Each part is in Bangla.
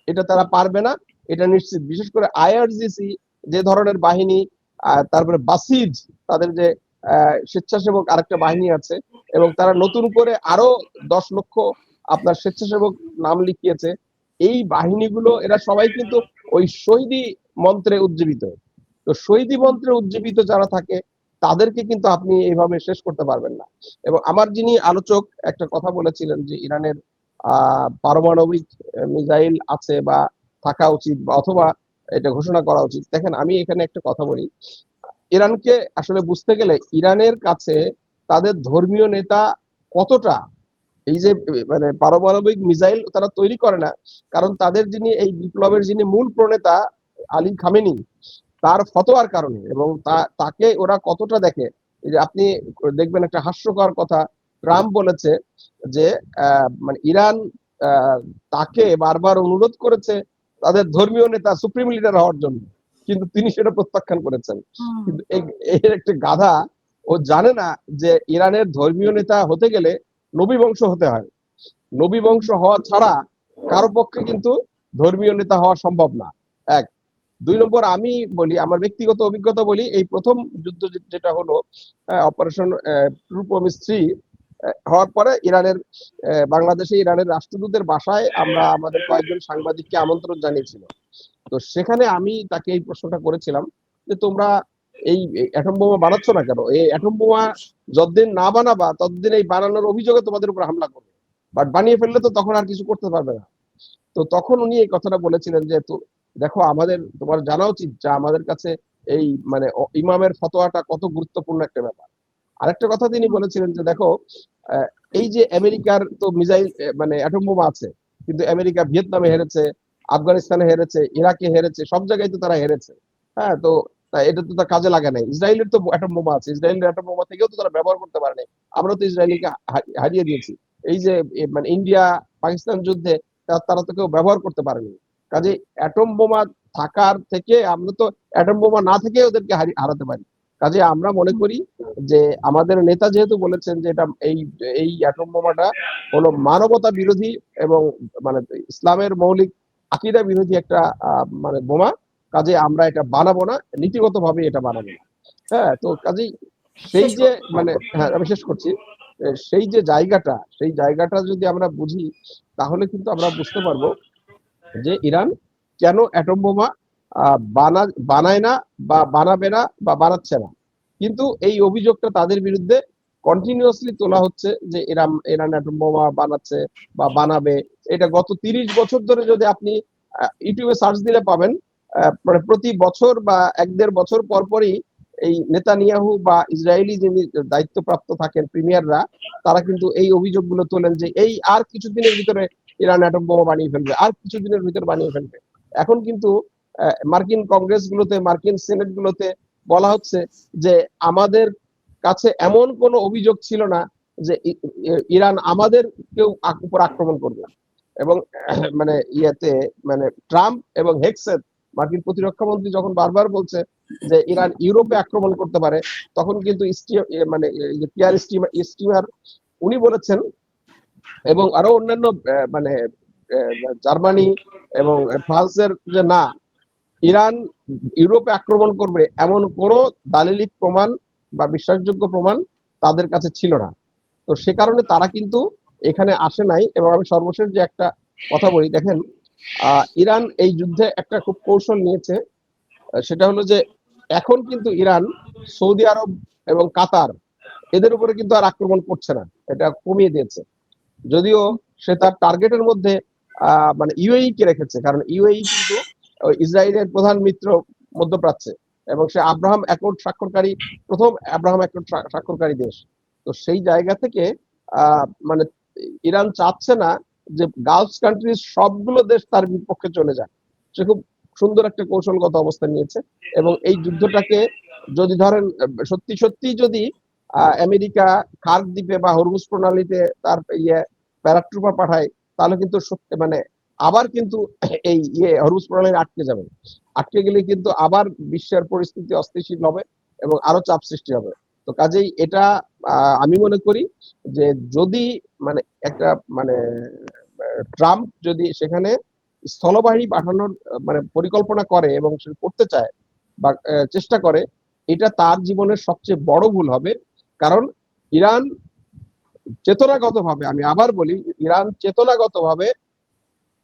এটা তারা পারবে না, এটা নিশ্চিত। বিশেষ করে আইআরজিসি যে ধরনের বাহিনী, তারপরে বাসিজ তাদের যে স্বেচ্ছাসেবক আরেকটা বাহিনী আছে, এবং তারা নতুন করে আরো 10 লক্ষ আপনার স্বেচ্ছাসেবক নাম লিখিয়েছে। এই বাহিনীগুলো এরা সবাই কিন্তু ওই শহীদি মন্ত্রে উজ্জীবিত। তো শহীদি মন্ত্রে উজ্জীবিত যারা থাকে তাদেরকে কিন্তু আপনি এইভাবে শেষ করতে পারবেন না। এবং আমার যিনি আলোচক একটা কথা বলেছিলেন যে ইরানের পারমাণবিক মিসাইল আছে বা থাকা উচিত, বা অথবা এটা ঘোষণা করা উচিত। দেখেন, আমি এখানে একটা কথা বলি, ইরানকে আসলে বুঝতে গেলে ইরানের কাছে তাদের ধর্মীয় নেতা কতটা, এই যে মানে পারমাণবিক মিসাইল তারা তৈরি করে না, কারণ তাদের যিনি এই বিপ্লবের যিনি মূল প্রণেতা আলী খামেনি, তার ফতোয়ার কারণে, এবং তাকে ওরা কতটা দেখে। এই যে আপনি দেখবেন একটা হাস্যকর কথা, ট্রাম্প বলেছে যে মানে ইরান তাকে বারবার অনুরোধ করেছে তাদের ধর্মীয় নেতা সুপ্রিম লিডার হওয়ার জন্য, কিন্তু তিনি সেটা প্রত্যাখ্যান করেছেন। কিন্তু এর একটা গাধা, ও জানে না যে ইরানের ধর্মীয় নেতা হতে গেলে নবী বংশ হতে হয়। নবী বংশ হওয়া ছাড়া কারো পক্ষে কিন্তু ধর্মীয় নেতা হওয়া সম্ভব না। এক। 2 নম্বর, আমি বলি আমার ব্যক্তিগত অভিজ্ঞতা বলি, এই প্রথম যুদ্ধ যেটা হলো অপারেশন ট্রু প্রমিস 3 হওয়ার পরে ইরানের বাংলাদেশে ইরানের রাষ্ট্রদূতের বাসায় আমরা আমাদের কয়েকজন সাংবাদিককে আমন্ত্রণ জানিয়েছিল। তো সেখানে আমি তাকে এই প্রশ্নটা করেছিলাম যে তোমরা এই অ্যাটম বোমা বানাচ্ছ না কেন? এই অ্যাটম বোমা যতদিন না বানাবা ততদিন এই বানানোর অভিযোগে তোমাদের উপর হামলা করবে, বাট বানিয়ে ফেললে তো তখন আর কিছু করতে পারবে না। তো তখন উনি এই কথাটা বলেছিলেন যে দেখো, আমাদের তোমার জানা উচিত যে আমাদের কাছে এই মানে ইমামের ফতোয়াটা কত গুরুত্বপূর্ণ একটা ব্যাপার। আরেকটা কথা তিনি বলেছিলেন যে দেখো, এই যে আমেরিকার তো মিসাইল মানে অ্যাটম বোমা আছে, কিন্তু আমেরিকা ভিয়েতনামে হেরেছে, আফগানিস্তানে হেরেছে, ইরাকে হেরেছে, সব জায়গায় তো তারা হেরেছে। হ্যাঁ, তো এটা তো তার কাজে লাগে নাই। ইসরায়েলের তো অ্যাটম বোমা আছে, ইসরায়েলের অ্যাটম বোমা থেকেও তো তারা ব্যবহার করতে পারে নাই। আমরা তো ইসরায়েলকে হারিয়ে দিয়েছি। এই যে মানে ইন্ডিয়া পাকিস্তান যুদ্ধে তারা তো কেউ ব্যবহার করতে পারেনি। কাজে অ্যাটম বোমা থাকার থেকে আমরা তো অ্যাটম বোমা না থেকে ওদেরকে হারাতে পারি। কাজে আমরা মনে করি যে আমাদের নেতা যেহেতু বলেছেন যে এটা এই এই অ্যাটম বোমাটা হলো মানবতা বিরোধী এবং মানে ইসলামের মৌলিক আকীদা বিরোধী একটা মানে বোমা। কাজে আমরা এটা বানাবো না, নীতিগত ভাবে এটা বানাবো না। হ্যাঁ, তো কাজেই সেই শেষ যে করুন। মানে হ্যাঁ, আমি শেষ করছি। সেই যে জায়গাটা, সেই জায়গাটা যদি আমরা বুঝি, তাহলে কিন্তু আমরা বুঝতে পারবো যে ইরান কেন অ্যাটম বোমা বানায় না, বা বানাবে না, বা বানাচ্ছে না। কিন্তু এই অভিযোগটা তাদের বিরুদ্ধে কন্টিনিউয়াসলি তোলা হচ্ছে যে ইরান অ্যাটম বোমা বানাচ্ছে বা বানাবে। এটা গত 30 বছর ধরে যদি আপনি ইউটিউবে সার্চ দিলে পাবেন। মানে প্রতি বছর বা 1-1.5 বছর পর পরই এই নেতানিয়াহু বা ইসরায়েলি যিনি দায়িত্বপ্রাপ্ত থাকেন প্রিমিয়াররা, তারা কিন্তু এই অভিযোগগুলো তোলেন যে এই আর কিছুদিনের ভিতরে ইরান অ্যাটম বোমা বানিয়ে ফেলবে, আর কিছুদিনের ভিতরে বানিয়ে ফেলবে। এখন কিন্তু মার্কিন কংগ্রেস গুলোতে, মার্কিন সিনেট গুলোতে বলা হচ্ছে যে আমাদের কাছে এমন কোনো অভিযোগ ছিল না যে ইরান আমাদের কেউ উপর আক্রমণ করবে। এবং মানে ইয়েতে মানে ট্রাম্প এবং হেক্সেট মার্কিন প্রতিরক্ষা মন্ত্রী যখন বারবার বলছে যে ইরান ইউরোপে আক্রমণ করতে পারে, তখন কিন্তু মানে স্টিমার উনি বলেছেন, এবং আরো অন্যান্য মানে জার্মানি এবং ফ্রান্সের যে না, ইরান ইউরোপে আক্রমণ করবে এমন কোনো দালিলিক প্রমাণ বা বিশ্বাসযোগ্য প্রমাণ তাদের কাছে ছিল না। তো সে কারণে তারা কিন্তু এখানে আসে নাই। এবং আমি সর্বশেষ যে একটা কথা বলি, দেখেন ইরান এই যুদ্ধে একটা খুব কৌশল নিয়েছে। সেটা হলো যে এখন কিন্তু ইরান সৌদি আরব এবং কাতার এদের উপরে কিন্তু আর আক্রমণ করছে না, এটা কমিয়ে দিয়েছে। যদিও সে তার টার্গেটের মধ্যে মানে ইউএই কে রেখেছে, কারণ ইউএই কিন্তু ইসরায়েলের প্রধান মিত্র মধ্যপ্রাচ্যে, এবং সে আব্রাহাম অ্যাকর্ড স্বাক্ষরকারী, প্রথম আব্রাহাম অ্যাকর্ড স্বাক্ষরকারী দেশ। তো সেই জায়গা থেকে মানে ইরান চাচ্ছে না যে গালফ কান্ট্রিজ সবগুলো দেশ তার বিপক্ষে চলে যায়। সে খুব সুন্দর একটা কৌশলগত অবস্থান নিয়েছে। এবং এই যুদ্ধটাকে যদি ধরেন সত্যি সত্যি যদি আমেরিকা কার্ক দ্বীপে বা হরমুজ প্রণালীতে তার প্যারাট্রুপার পাঠায়, তাহলে কিন্তু মানে আবার কিন্তু এই হরমুজ প্রণালী আটকে যাবে। আটকে গেলে কিন্তু আবার বিশ্বের পরিস্থিতি অস্থিতিশীল হবে এবং আরো চাপ সৃষ্টি হবে। তো কাজেই এটা আমি মনে করি যে যদি মানে একটা মানে ট্রাম্প যদি সেখানে স্থলবাহিনী পাঠানোর মানে পরিকল্পনা করে এবং সে করতে চায় বা চেষ্টা করে, এটা তার জীবনের সবচেয়ে বড় ভুল হবে। কারণ ইরান চেতনাগতভাবে, আমি আবার বলি, ইরান চেতনাগতভাবে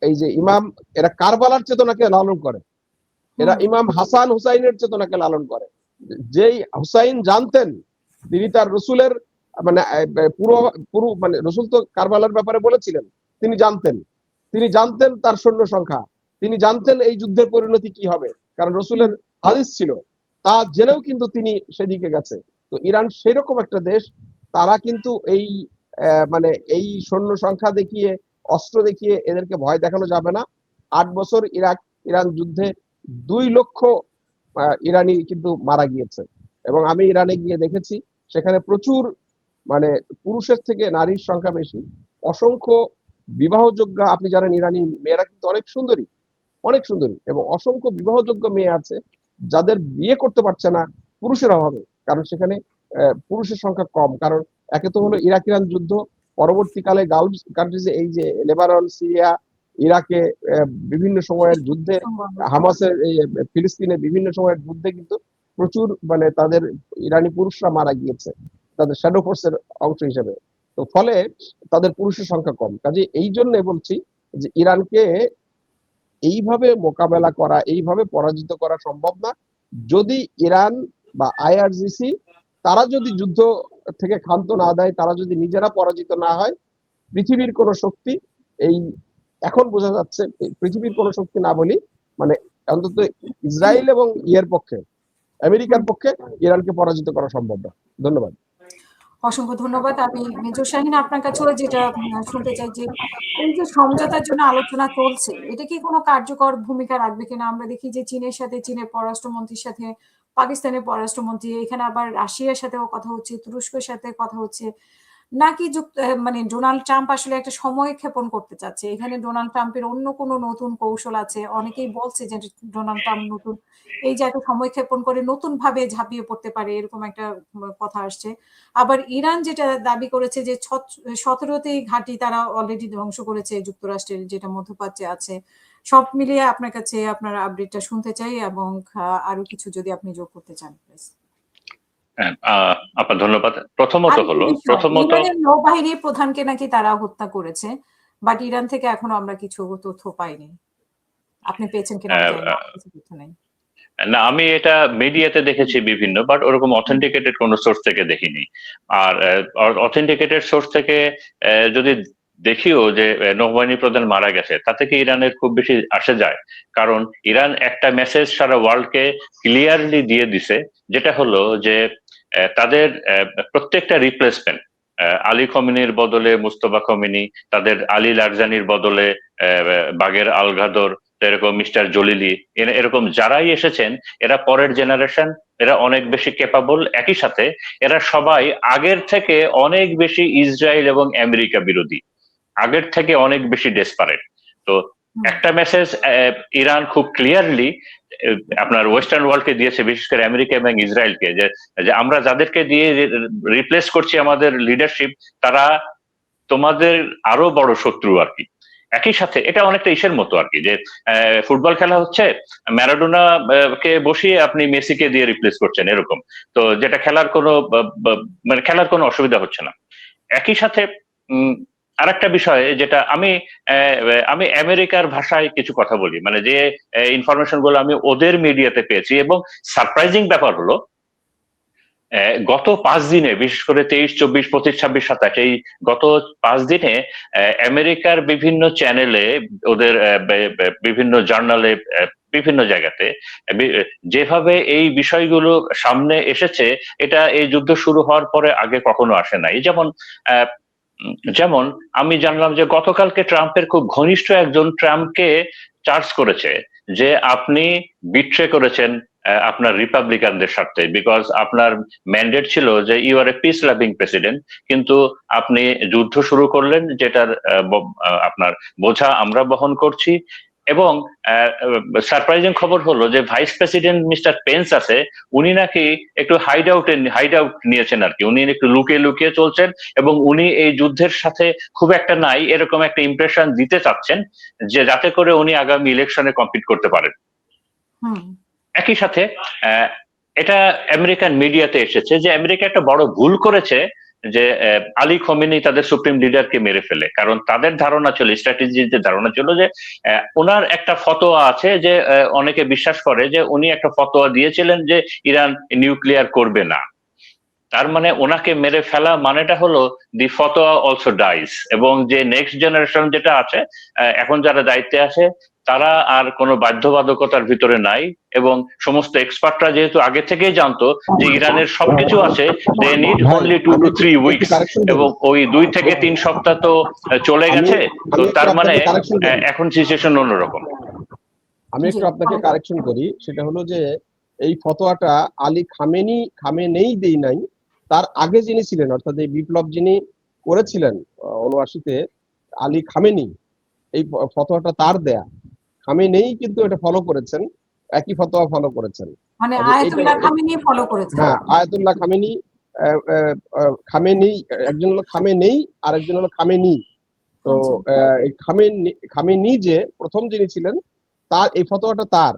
এই যে ইমাম, এরা কারবালার চেতনাকে লালন করে, এরা ইমাম হাসান হুসাইনের চেতনাকে লালন করে। যেই হুসাইন জানতেন তিনি তার রসুলের মানে পুরো পুরো মানে রসুল তো কারবালার ব্যাপারে বলেছিলেন, তিনি জানতেন তার সৈন্য সংখ্যা, তিনি জানতেন এই যুদ্ধের পরিণতি কি হবে, কারণ রসুলের হাদিস ছিল, তা জেনেও কিন্তু তিনি সেদিকে গেছে। তো ইরান সেরকম একটা দেশ, তারা কিন্তু এই মানে এই সৈন্য সংখ্যা দেখিয়ে, অস্ত্র দেখিয়ে এদেরকে ভয় দেখানো যাবে না। 8 বছর ইরান যুদ্ধে 2 লক্ষ ইরানি কিন্তু মারা গিয়েছে, এবং আমি ইরানে গিয়ে দেখেছি সেখানে প্রচুর মানে পুরুষের থেকে নারীর সংখ্যা বেশি। অসংখ্য বিবাহযোগ্য, আপনি জানেন ইরানি মেয়েরা কিন্তু অনেক সুন্দরী, এবং অসংখ্য বিবাহযোগ্য মেয়ে আছে যাদের বিয়ে করতে পারছে না পুরুষের অভাবে, কারণ সেখানে পুরুষের সংখ্যা কম। কারণ একে তো হলো ইরাক ইরান যুদ্ধ, পরবর্তীকালে গালফ কান্ট্রিজে এই যে লেবানন, সিরিয়া, ইরাকে বিভিন্ন সময়ের যুদ্ধে, হামাসের এই ফিলিস্তিনে বিভিন্ন সময়ের যুদ্ধে কিন্তু প্রচুর মানে তাদের ইরানি পুরুষরা মারা গিয়েছে তাদের শ্যাডো ফোর্সের অংশ হিসেবে। তো ফলে তাদের পুরুষের সংখ্যা কম। কাজে এই জন্য বলছি যে ইরানকে এইভাবে মোকাবেলা করা, এইভাবে পরাজিত করা সম্ভব না যদি ইরান বা আইআরজিসি তারা যদি যুদ্ধ থেকে ক্ষান্ত না দেয়, তারা যদি নিজেরা পরাজিত না হয়। পৃথিবীর কোন শক্তি, এই এখন বোঝা যাচ্ছে পৃথিবীর কোন শক্তি না বলি, মানে অন্তত ইসরায়েল এবং পক্ষে, আমেরিকার পক্ষে ইরানকে পরাজিত করা সম্ভব না। ধন্যবাদ। অসংখ্য ধন্যবাদ। আমি মেজর শাহিন আপনার কাছেও যেটা শুনতে চাই যে এই যে সমঝোতার জন্য আলোচনা চলছে, এটা কি কোনো কার্যকর ভূমিকা রাখবে কিনা? আমরা দেখি যে চীনের সাথে, চীনের পররাষ্ট্রমন্ত্রীর সাথে পাকিস্তানের পররাষ্ট্রমন্ত্রী, এখানে আবার রাশিয়ার সাথেও কথা হচ্ছে, তুরস্কের সাথে কথা হচ্ছে, নাকি মানে ডোনাল্ড ট্রাম্প আসলে একটা সময় ক্ষেপণ করতে চাচ্ছে? এখানে ডোনাল্ড ট্রাম্পের অন্য কোনো নতুন কৌশল আছে? অনেকেই বলছে যে ডোনাল্ড ট্রাম্প নতুন এই যে একটা সময় ক্ষেপণ করে নতুন ভাবে ঝাঁপিয়ে পড়তে পারে, এরকম একটা কথা আসছে। আবার ইরান যেটা দাবি করেছে যে 17টি ঘাঁটি তারা অলরেডি ধ্বংস করেছে যুক্তরাষ্ট্রের, যেটা মধ্যপ্রাচ্যে আছে। সব মিলিয়ে আপনার কাছে আপনার আপডেটটা শুনতে চাই, এবং আরো কিছু যদি আপনি যোগ করতে চান প্লিজ। আপনার ধন্যবাদ। প্রথমত ইরানের নৌবাহিনীর প্রধানকে নাকি তারা হত্যা করেছে, বাট ইরান থেকে এখনো আমরা কিছু তথ্য পাইনি। আপনি পেয়েছেন কিনা কিছু তথ্য নেই। না, আমি এটা মিডিয়াতে দেখেছি বিভিন্ন, বাট ওরকম অথেন্টিকেটেড কোন সোর্স থেকে দেখিনি। আর অথেন্টিকেটেড সোর্স থেকে যদি দেখিও যে নৌবাহিনী প্রধান মারা গেছে, তাতে কি ইরানের খুব বেশি আসে যায়? কারণ ইরান একটা মেসেজ সারা ওয়ার্ল্ডকে ক্লিয়ারলি দিয়ে দিছে, যেটা হলো যে তাদের প্রত্যেকটা রিপ্লেসমেন্ট, আলী খমিনির বদলে মুস্তফা খমিনি, তাদের আলী লারজানির বদলে বাগের আলগাদর, এরকম মিস্টার জলিলি, এরকম যারাই এসেছেন এরা পরের জেনারেশন, এরা অনেক বেশি ক্যাপাবল। একই সাথে এরা সবাই আগের থেকে অনেক বেশি ইসরায়েল এবং আমেরিকা বিরোধী, আগের থেকে অনেক বেশি ডেসপারেট। তো একটা মেসেজ ইরান খুব ক্লিয়ারলি আপনার ওয়েস্টার্ন ওয়ার্ল্ডকে দিয়েছে, বিশেষ করে আমেরিকা এবং ইসরায়েলকে, যে আমরা যাদেরকে দিয়ে রিপ্লেস করছি আমাদের লিডারশিপ, তারা তোমাদের আরো বড় শত্রু আর কি। একই সাথে এটা অনেকটা ইসের মতো আর কি, যে ফুটবল খেলা হচ্ছে, ম্যারাডোনা কে বসিয়ে আপনি মেসিকে দিয়ে রিপ্লেস করছেন, এরকম। তো যেটা খেলার কোনো মানে খেলার কোনো অসুবিধা হচ্ছে না। একই সাথে আরেকটা বিষয় যেটা আমি আমেরিকার ভাষায় কিছু কথা বলি, মানে যে ইনফরমেশন গুলো আমি ওদের মিডিয়াতে পেয়েছি, এবং সারপ্রাইজিং ব্যাপার হলো গত 5 দিনে, বিশেষ করে 23, 24, 25, 26, 27, এই গত 5 দিনে আমেরিকার বিভিন্ন চ্যানেলে, ওদের বিভিন্ন জার্নালে, বিভিন্ন জায়গাতে যেভাবে এই বিষয়গুলো সামনে এসেছে, এটা এই যুদ্ধ শুরু হওয়ার পরে আগে কখনো আসে নাই। যেমন আমি জানলাম যে গতকালকে ট্রাম্পের খুব ঘনিষ্ঠ একজন ট্রাম্পকে চার্জ করেছে যে আপনি বিট্রে করেছেন আপনার রিপাবলিকানদের স্বার্থে, বিকজ আপনার ম্যান্ডেট ছিল যে you are a peace loving president, কিন্তু আপনি যুদ্ধ শুরু করলেন, যেটার আপনার বোঝা আমরা বহন করছি। এবং সারপ্রাইজিং খবর হলো যে ভাইস প্রেসিডেন্ট মিস্টার পেন্স আছে, উনি নাকি একটু হাইড আউট নিয়েছেন আর কি, উনি একটু লুকিয়ে লুকিয়ে চলছেন এবং উনি এই যুদ্ধের সাথে খুব একটা নাই এরকম একটা ইমপ্রেশন দিতে চাচ্ছেন, যে যাতে করে উনি আগামী ইলেকশনে কম্পিট করতে পারেন। একই সাথে এটা আমেরিকান মিডিয়াতে এসেছে যে আমেরিকা একটা বড় ভুল করেছে যে আলী খমেনি তাদের সুপ্রিম লিডারকে মেরে ফেলে, কারণ তাদের ধারণা ছিল, স্ট্র্যাটেজিতে ধারণা ছিল যে ওনার একটা ফতোয়া আছে যে অনেকে বিশ্বাস করে যে উনি একটা ফতোয়া দিয়েছিলেন যে ইরান নিউক্লিয়ার করবে না। তার মানে ওনাকে মেরে ফেলা মানেটা হলো দি ফতোয়া অলসো ডাইস, এবং যে নেক্সট জেনারেশন যেটা আছে এখন যারা দায়িত্বে আছে তারা আর কোনো বাধ্যবাধকতার ভিতরে নাই, এবং সমস্ত এক্সপার্টরা যেহেতু আগে থেকেই জানতো যে ইরানের সবকিছু আছে, they need only 2 to 3 weeks, এবং ওই 2 থেকে 3 সপ্তাহ তো চলে গেছে, তো তার মানে এখন সিচুয়েশন অন্যরকম। আমি একটু আপনাকে কারেকশন করি, সেটা হলো যে এই ফতোয়াটা আলী খামেনেই দেই নাই, তার আগে যিনি ছিলেন, অর্থাৎ এই বিপ্লব যিনি করেছিলেন ৭৯-তে, আলী খামেনি, এই ফতোয়াটা তার দেয়া। খামেনেই কিন্তু এটা ফলো করেছেন, একই ফতোয়া ফলো করেছেন, মানে আয়াতুল্লাহ খামেনি ফলো করেছেন। হ্যাঁ, আয়াতুল্লাহ খামেনি, খামেনি, একজন হলো খামেনেই আর একজন হলো খামেনি। তো এই খামেনি যে প্রথম যিনি ছিলেন, তার এই ফতোয়াটা তার,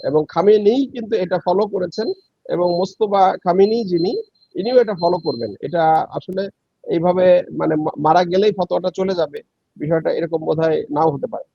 এবং খামেনি কিন্তু এটা ফলো করেছেন, এবং মোস্তফা খামেনি যিনি, ইনিও এটা ফলো করবেন। এটা আসলে এইভাবে মানে মারা গেলেই ফতোয়াটা চলে যাবে, বিষয়টা এরকম বোধহয় নাও হতে পারে।